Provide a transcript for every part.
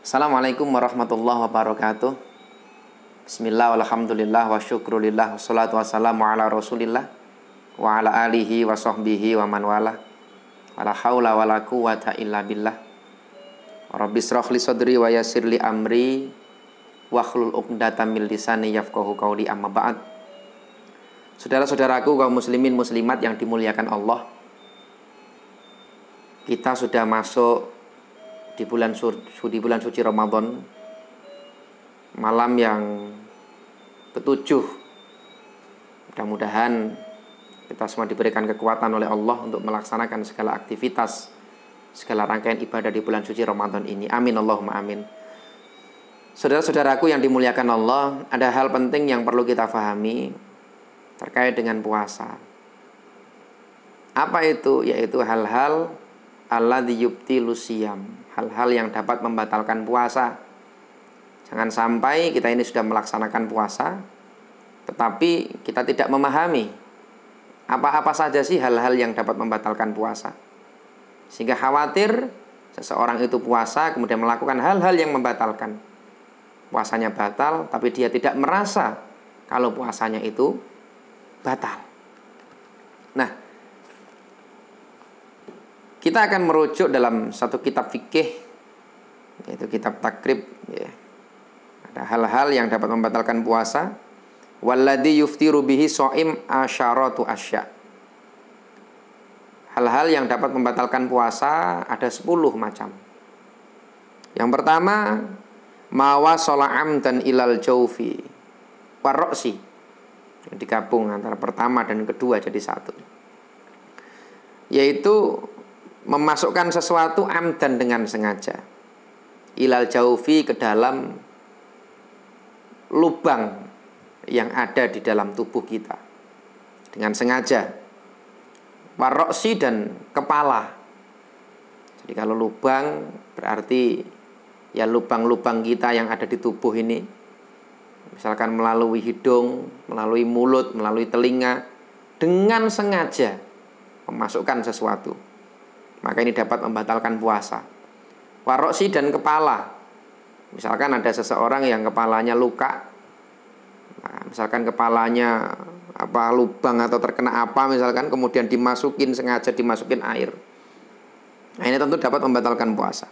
Assalamualaikum warahmatullahi wabarakatuh. Bismillah, walhamdulillah, wa syukrulillah, wassalatu wassalamu ala rasulillah wa ala alihi wa sahbihi wa man wala. Wala hawla wala quwata illa billah. Rabbi shrah li sadri wa yassir li amri wahlul 'uqdatam min lisani yafqahu qawli, amma ba'd. Saudara-saudaraku kaum muslimin muslimat yang dimuliakan Allah, kita sudah masuk di bulan suci Ramadan, malam yang ketujuh. Mudah-mudahan kita semua diberikan kekuatan oleh Allah untuk melaksanakan segala aktivitas, segala rangkaian ibadah di bulan suci Ramadan ini. Amin Allahumma amin. Saudara-saudaraku yang dimuliakan Allah, ada hal penting yang perlu kita pahami terkait dengan puasa. Apa itu? Yaitu hal-hal alladzi yubtilu siyam, hal-hal yang dapat membatalkan puasa. Jangan sampai kita ini sudah melaksanakan puasa, tetapi kita tidak memahami apa-apa saja sih hal-hal yang dapat membatalkan puasa, sehingga khawatir seseorang itu puasa kemudian melakukan hal-hal yang membatalkan puasanya, batal, tapi dia tidak merasa kalau puasanya itu batal. Nah, kita akan merujuk dalam satu kitab fikih, yaitu kitab takrib, ya. Ada hal-hal yang dapat membatalkan puasa. Walladzi yuftiru bihi shaim asyaratu asya. Hal-hal yang dapat membatalkan puasa ada 10 macam. Yang pertama, mawasala amdan ilal jaufi waroksi. Digabung antara pertama dan kedua jadi satu. Yaitu memasukkan sesuatu amdan dengan sengaja, ilal jaufi, ke dalam lubang yang ada di dalam tubuh kita dengan sengaja. Waroksi, dan kepala. Jadi kalau lubang berarti ya lubang-lubang kita yang ada di tubuh ini, misalkan melalui hidung, melalui mulut, melalui telinga, dengan sengaja memasukkan sesuatu, maka ini dapat membatalkan puasa. Waroksi dan kepala. Misalkan ada seseorang yang kepalanya luka, nah, misalkan kepalanya lubang atau terkena apa, misalkan kemudian sengaja dimasukin air, nah ini tentu dapat membatalkan puasa.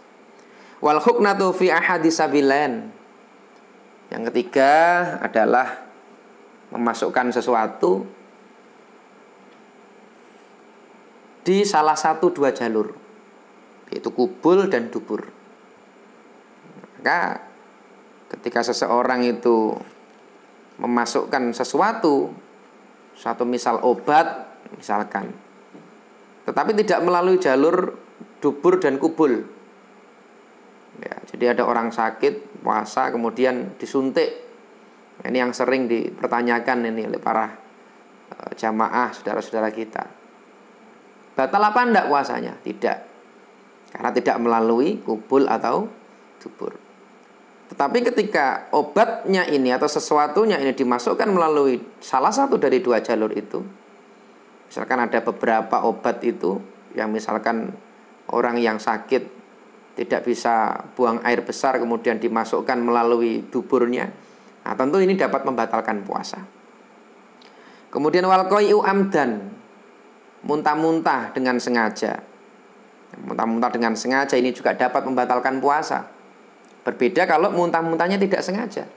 Wal huknatu fi ahadisabilan. Yang ketiga adalah memasukkan sesuatu di salah satu dua jalur, yaitu kubul dan dubur. Maka ketika seseorang itu memasukkan sesuatu, suatu misal obat misalkan, tetapi tidak melalui jalur dubur dan kubul, ya, jadi ada orang sakit puasa kemudian disuntik. Ini yang sering dipertanyakan ini oleh para jamaah saudara-saudara kita. Batal apa enggak puasanya? Tidak, karena tidak melalui kubul atau dubur. Tetapi ketika obatnya ini atau sesuatunya ini dimasukkan melalui salah satu dari dua jalur itu, misalkan ada beberapa obat itu yang misalkan orang yang sakit tidak bisa buang air besar kemudian dimasukkan melalui duburnya, nah tentu ini dapat membatalkan puasa. Kemudian walqai'u amdan, muntah-muntah dengan sengaja. Muntah-muntah dengan sengaja ini juga dapat membatalkan puasa. Berbeda kalau muntah-muntahnya tidak sengaja.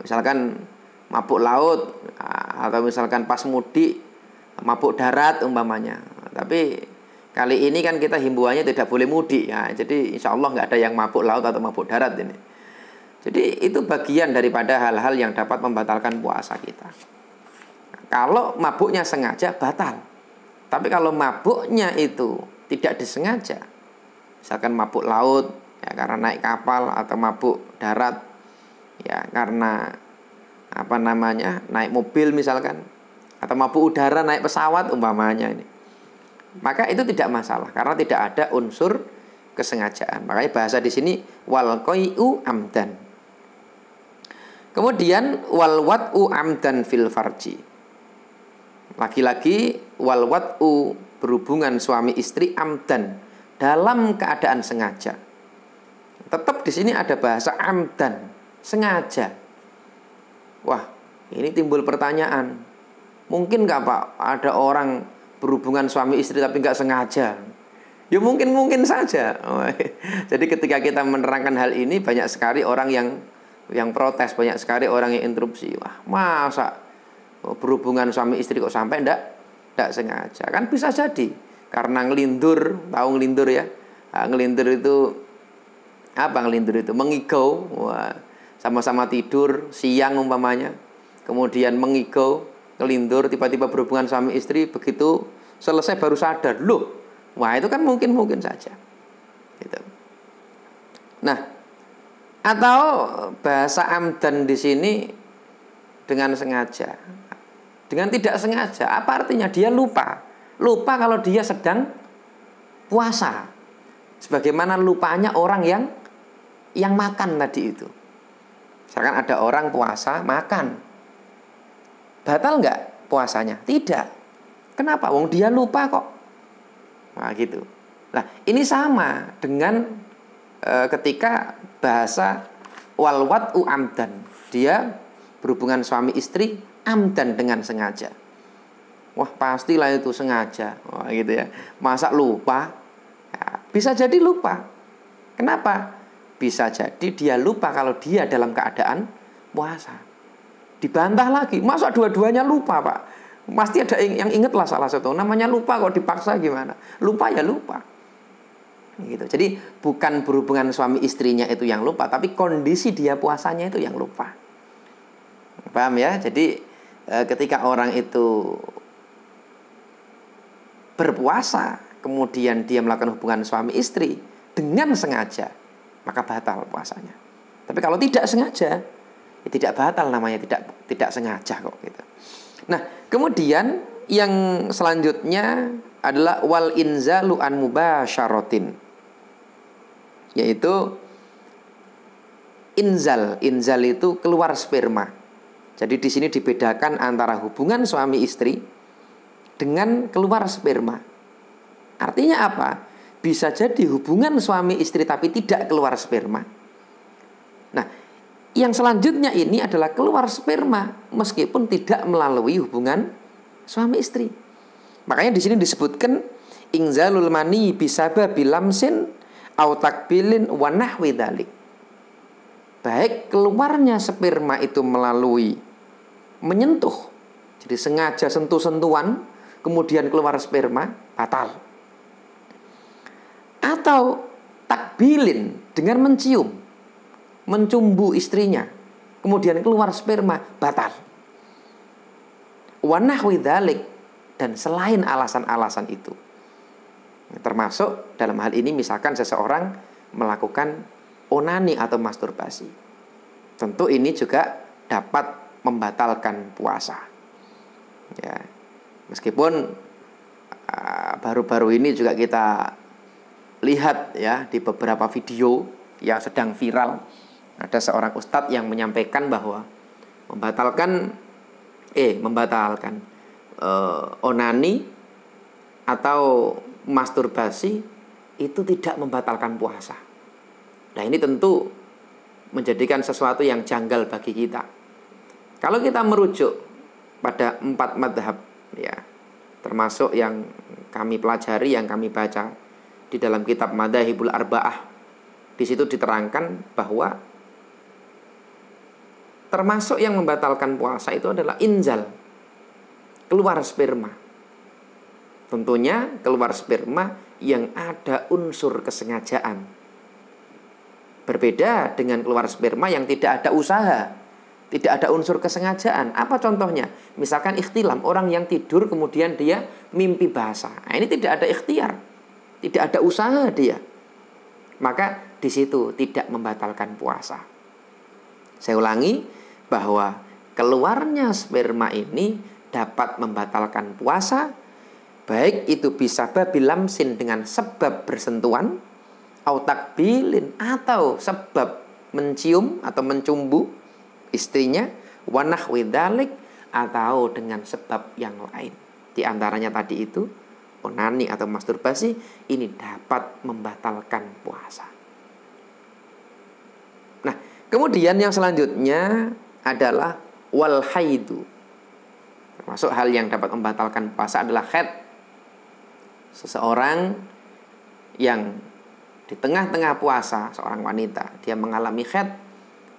Misalkan mabuk laut, atau misalkan pas mudik mabuk darat umpamanya. Tapi kali ini kan kita himbauannya tidak boleh mudik, ya. Jadi insya Allah nggak ada yang mabuk laut atau mabuk darat ini. Jadi itu bagian daripada hal-hal yang dapat membatalkan puasa kita. Kalau mabuknya sengaja batal. Tapi kalau mabuknya itu tidak disengaja, misalkan mabuk laut ya karena naik kapal, atau mabuk darat ya karena naik mobil misalkan, atau mabuk udara naik pesawat umpamanya ini, maka itu tidak masalah karena tidak ada unsur kesengajaan. Makanya bahasa di sini wal qai'u amdan. Kemudian wal wat'u amdan fil farji. Lagi-lagi wal wat'u, berhubungan suami istri, amdan, dalam keadaan sengaja. tetap di sini ada bahasa amdan, sengaja. Wah, ini timbul pertanyaan. Mungkin nggak Pak ada orang berhubungan suami istri tapi nggak sengaja? Ya mungkin saja. Jadi ketika kita menerangkan hal ini, banyak sekali orang yang protes, banyak sekali orang yang interupsi. Wah, masa berhubungan suami istri kok sampai ndak sengaja? Kan bisa jadi karena ngelindur, tahu ngelindur ya? Nah, ngelindur itu apa? Ngelindur itu mengigau. Wah, sama-sama tidur siang umpamanya, kemudian mengigau, ngelindur, tiba-tiba berhubungan suami istri, begitu selesai baru sadar, loh, wah itu kan mungkin saja. Gitu. Nah, atau bahasa amdan di sini dengan sengaja, dengan tidak sengaja. Apa artinya? Dia lupa kalau dia sedang puasa. Sebagaimana lupanya orang yang makan tadi itu. Misalkan ada orang puasa makan, batal nggak puasanya? Tidak. Kenapa? Wong dia lupa kok. Nah gitu. Nah ini sama dengan ketika bahasa walwat'u amdan. Dia berhubungan suami istri amdan dengan sengaja. Wah pastilah itu sengaja. Wah gitu ya. Masa lupa? Ya, bisa jadi lupa. Kenapa? Bisa jadi dia lupa kalau dia dalam keadaan puasa. Dibantah lagi. Masa dua-duanya lupa Pak? Pasti ada yang inget lah salah satu. Namanya lupa kok dipaksa gimana? Lupa ya lupa. Gitu. Jadi bukan berhubungan suami istrinya itu yang lupa, tapi kondisi dia puasanya itu yang lupa. Paham ya? Jadi ketika orang itu berpuasa, kemudian dia melakukan hubungan suami istri dengan sengaja, maka batal puasanya. Tapi kalau tidak sengaja, ya tidak batal namanya, tidak sengaja kok gitu. Nah, kemudian yang selanjutnya adalah wal inzalu an mubasyaratin. Yaitu inzal itu keluar sperma. Jadi di sini dibedakan antara hubungan suami istri dengan keluar sperma. Artinya apa? Bisa jadi hubungan suami istri tapi tidak keluar sperma. Nah, yang selanjutnya ini adalah keluar sperma meskipun tidak melalui hubungan suami istri. Makanya di sini disebutkan inzalul mani bisababi lamsin au takbilin wa nahwi dzalik. Baik keluarnya sperma itu melalui menyentuh, jadi sengaja sentuh-sentuhan, kemudian keluar sperma, batal. Atau takbilin dengan mencium, mencumbu istrinya, kemudian keluar sperma, batal. Wa nahwi dzalik, dan selain alasan-alasan itu. Termasuk dalam hal ini misalkan seseorang melakukan onani atau masturbasi. Tentu ini juga dapat membatalkan puasa. Ya. Meskipun baru-baru ini juga kita lihat ya di beberapa video yang sedang viral, ada seorang ustadz yang menyampaikan bahwa membatalkan onani atau masturbasi itu tidak membatalkan puasa. Nah ini tentu menjadikan sesuatu yang janggal bagi kita. Kalau kita merujuk pada 4 madhab ya, termasuk yang kami pelajari, yang kami baca di dalam kitab Madzhabul Arba'ah, di situ diterangkan bahwa termasuk yang membatalkan puasa itu adalah inzal, keluar sperma. Tentunya keluar sperma yang ada unsur kesengajaan. Berbeda dengan keluar sperma yang tidak ada usaha, tidak ada unsur kesengajaan. Apa contohnya? Misalkan ikhtilam, orang yang tidur kemudian dia mimpi basah. Nah, ini tidak ada ikhtiar, tidak ada usaha dia. Maka di situ tidak membatalkan puasa. Saya ulangi bahwa keluarnya sperma ini dapat membatalkan puasa, baik itu bisa babilamsin dengan sebab bersentuhan, au takbilin atau sebab mencium atau mencumbu istrinya, wa nahwi dzalik atau dengan sebab yang lain. Di antaranya tadi itu onani atau masturbasi, ini dapat membatalkan puasa. Kemudian yang selanjutnya adalah wal haidu. Termasuk hal yang dapat membatalkan puasa adalah haid. Seseorang yang di tengah-tengah puasa, seorang wanita, dia mengalami haid,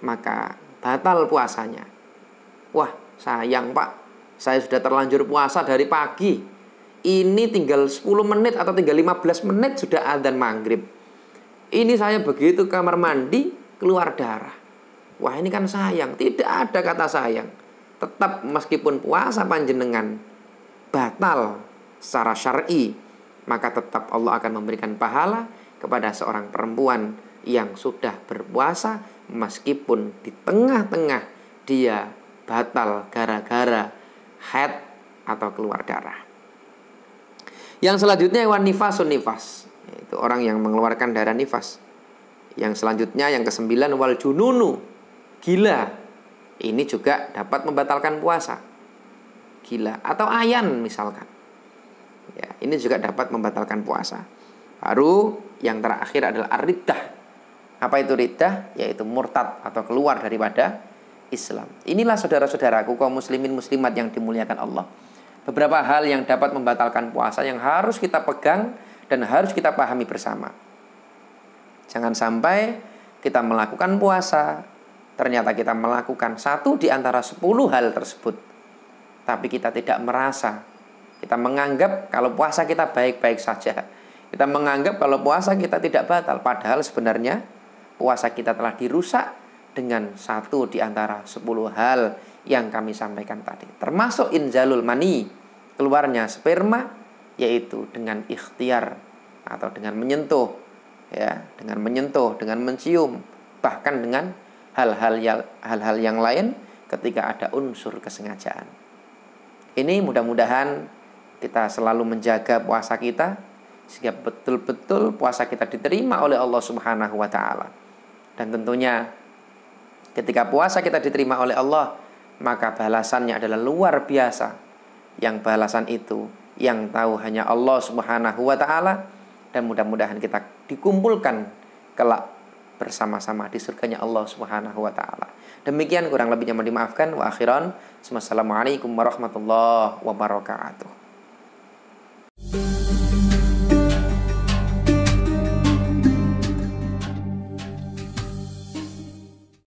maka batal puasanya. Wah, sayang Pak, saya sudah terlanjur puasa dari pagi. Ini tinggal 10 menit atau tinggal 15 menit sudah adzan maghrib. Ini saya begitu kamar mandi, keluar darah. Wah, ini kan sayang. Tidak ada kata sayang. Tetap meskipun puasa panjenengan batal secara syar'i, maka tetap Allah akan memberikan pahala kepada seorang perempuan yang sudah berpuasa meskipun di tengah-tengah dia batal gara-gara haid atau keluar darah. Yang selanjutnya wan nifasun nifas, yaitu orang yang mengeluarkan darah nifas. Yang selanjutnya yang ke-9 wal jununu, gila. Ini juga dapat membatalkan puasa. Gila atau ayan misalkan. Ya, ini juga dapat membatalkan puasa. Baru yang terakhir adalah ar-riddah. Apa itu riddah? Yaitu murtad atau keluar daripada Islam. Inilah saudara-saudaraku kaum muslimin muslimat yang dimuliakan Allah. Beberapa hal yang dapat membatalkan puasa yang harus kita pegang dan harus kita pahami bersama. Jangan sampai kita melakukan puasa, ternyata kita melakukan satu di antara 10 hal tersebut, tapi kita tidak merasa. Kita menganggap kalau puasa kita baik-baik saja. Kita menganggap kalau puasa kita tidak batal. Padahal sebenarnya puasa kita telah dirusak dengan satu di antara 10 hal yang kami sampaikan tadi. Termasuk inzalul mani, keluarnya sperma, yaitu dengan ikhtiar atau dengan menyentuh, ya, dengan menyentuh, dengan mencium, bahkan dengan hal-hal yang lain ketika ada unsur kesengajaan. Ini mudah-mudahan kita selalu menjaga puasa kita sehingga betul-betul puasa kita diterima oleh Allah Subhanahu wa taala. Dan tentunya ketika puasa kita diterima oleh Allah, maka balasannya adalah luar biasa. Yang balasan itu yang tahu hanya Allah Subhanahu wa taala, dan mudah-mudahan kita dikumpulkan kelak bersama-sama di surganya Allah Subhanahu wa taala. Demikian kurang lebihnya mohon dimaafkan. Wa akhiran, wassalamualaikum warahmatullahi wabarakatuh.